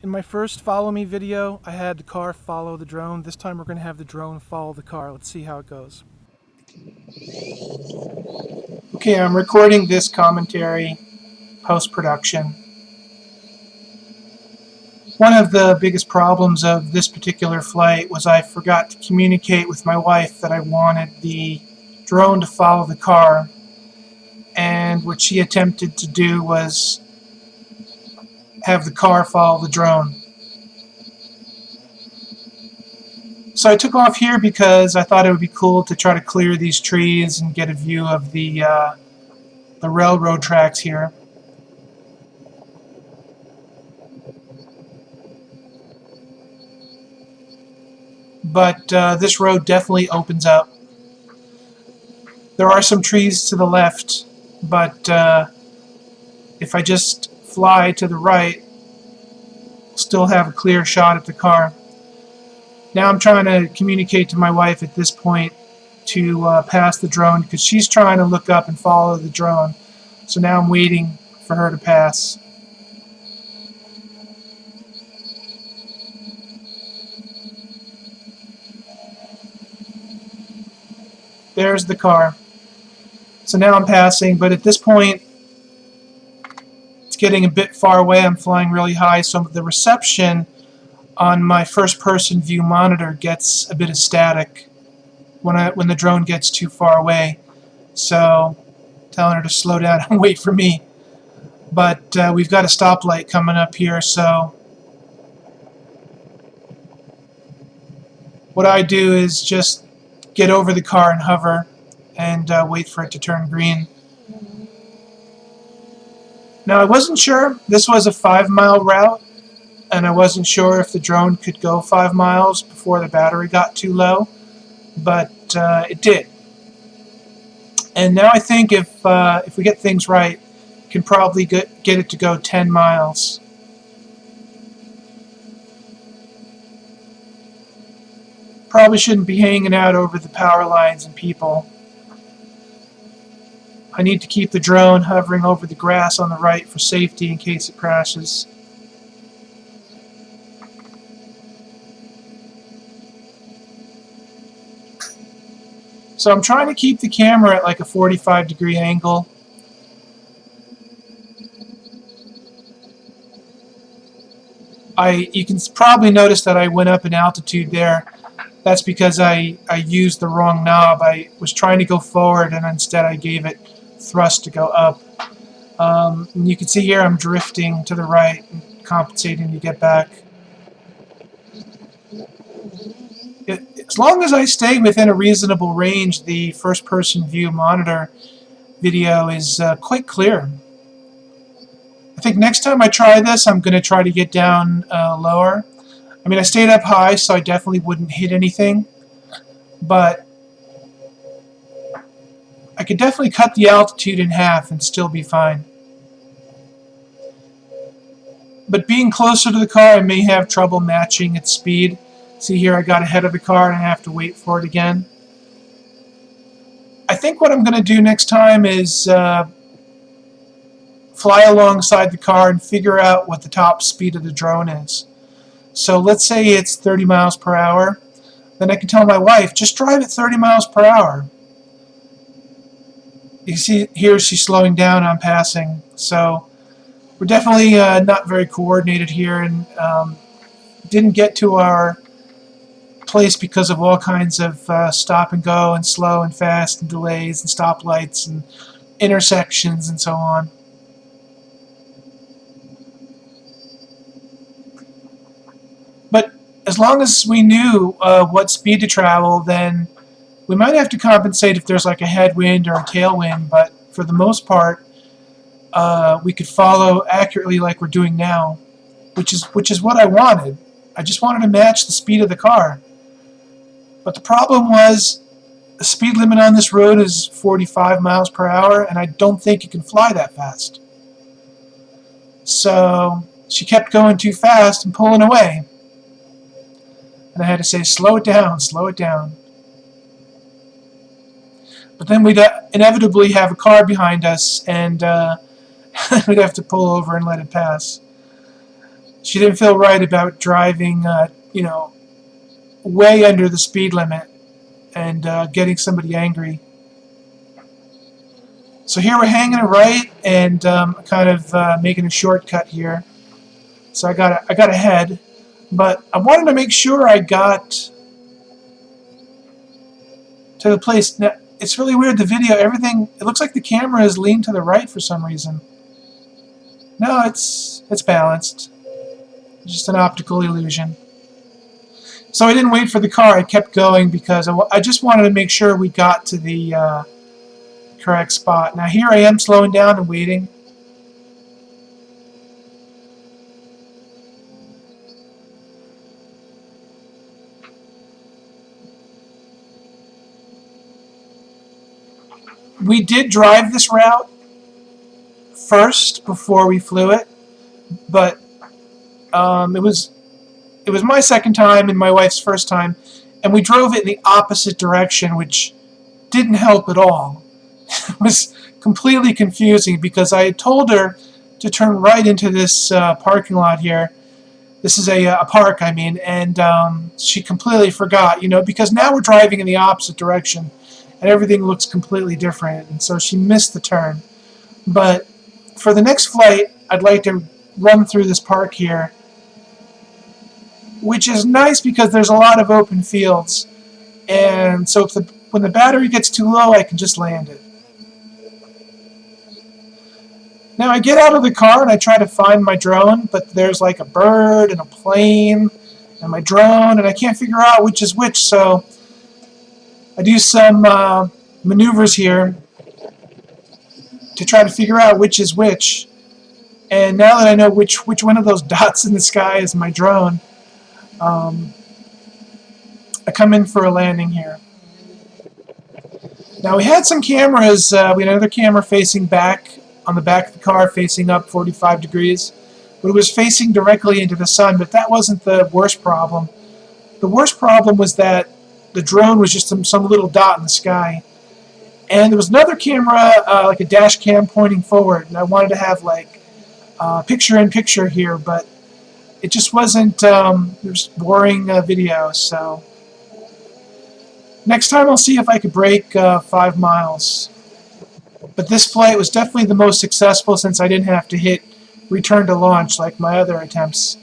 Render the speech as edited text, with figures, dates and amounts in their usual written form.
In my first follow me video, I had the car follow the drone. This time we're going to have the drone follow the car. Let's see how it goes. Okay, I'm recording this commentary post-production. One of the biggest problems of this particular flight was I forgot to communicate with my wife that I wanted the drone to follow the car, and what she attempted to do was have the car follow the drone. So I took off here because I thought it would be cool to try to clear these trees and get a view of the railroad tracks here. But this road definitely opens up. There are some trees to the left, but if I just fly to the right, I'll still have a clear shot at the car. Now I'm trying to communicate to my wife at this point to pass the drone because she's trying to look up and follow the drone. So now I'm waiting for her to pass. There's the car. So now I'm passing, but at this point it's getting a bit far away. I'm flying really high, so the reception on my first-person view monitor gets a bit of static when the drone gets too far away. So telling her to slow down and wait for me. But we've got a stoplight coming up here, so what I do is just get over the car and hover and wait for it to turn green. Now I wasn't sure. This was a 5-mile route, and I wasn't sure if the drone could go 5 miles before the battery got too low, but it did. And now I think if we get things right, we can probably get it to go 10 miles. Probably shouldn't be hanging out over the power lines and people. I need to keep the drone hovering over the grass on the right for safety in case it crashes. So I'm trying to keep the camera at like a 45-degree angle. You can probably notice that I went up in altitude there. That's because I used the wrong knob. I was trying to go forward and instead I gave it thrust to go up. And you can see here I'm drifting to the right and compensating to get back. As long as I stay within a reasonable range, the first-person view monitor video is quite clear. I think next time I try this, I'm going to try to get down lower. I mean, I stayed up high, so I definitely wouldn't hit anything, but I could definitely cut the altitude in half and still be fine. But being closer to the car, I may have trouble matching its speed. See here, I got ahead of the car and I have to wait for it again. I think what I'm going to do next time is fly alongside the car and figure out what the top speed of the drone is. So let's say it's 30 miles per hour. Then I can tell my wife, just drive at 30 miles per hour. You see here she's slowing down, I'm passing. So we're definitely not very coordinated here, and didn't get to our place because of all kinds of stop and go and slow and fast and delays and stoplights and intersections and so on. But as long as we knew what speed to travel, then we might have to compensate if there's like a headwind or a tailwind, but for the most part we could follow accurately like we're doing now, which is what I wanted. I just wanted to match the speed of the car. But the problem was the speed limit on this road is 45 miles per hour, and I don't think you can fly that fast. So she kept going too fast and pulling away. And I had to say, slow it down, slow it down. But then we'd inevitably have a car behind us, and we'd have to pull over and let it pass. She didn't feel right about driving, you know, way under the speed limit and getting somebody angry. So here we're hanging a right and kind of making a shortcut here. So I got ahead, but I wanted to make sure I got to the place. Now, it's really weird. The video, everything, it looks like the camera is leaned to the right for some reason. No, it's balanced. It's just an optical illusion. So I didn't wait for the car. I kept going because I just wanted to make sure we got to the correct spot. Now here I am slowing down and waiting. We did drive this route first before we flew it, but it was my second time and my wife's first time, and we drove it in the opposite direction, which didn't help at all. It was completely confusing because I had told her to turn right into this parking lot here. This is a park, I mean, and she completely forgot, you know, because now we're driving in the opposite direction and everything looks completely different, and so she missed the turn. But for the next flight, I'd like to run through this park here, which is nice because there's a lot of open fields, and so when the battery gets too low, I can just land it. Now I get out of the car and I try to find my drone, but there's like a bird and a plane and my drone, and I can't figure out which is which, so I do some maneuvers here to try to figure out which is which. And now that I know which one of those dots in the sky is my drone, I come in for a landing here. Now we had some cameras. We had another camera facing back on the back of the car, facing up 45 degrees, but it was facing directly into the sun. But that wasn't the worst problem. The worst problem was that the drone was just some little dot in the sky. And there was another camera, like a dash cam, pointing forward, and I wanted to have like picture-in-picture here, but it just wasn't. It was boring video. So next time I'll see if I could break 5 miles. But this flight was definitely the most successful since I didn't have to hit return to launch like my other attempts.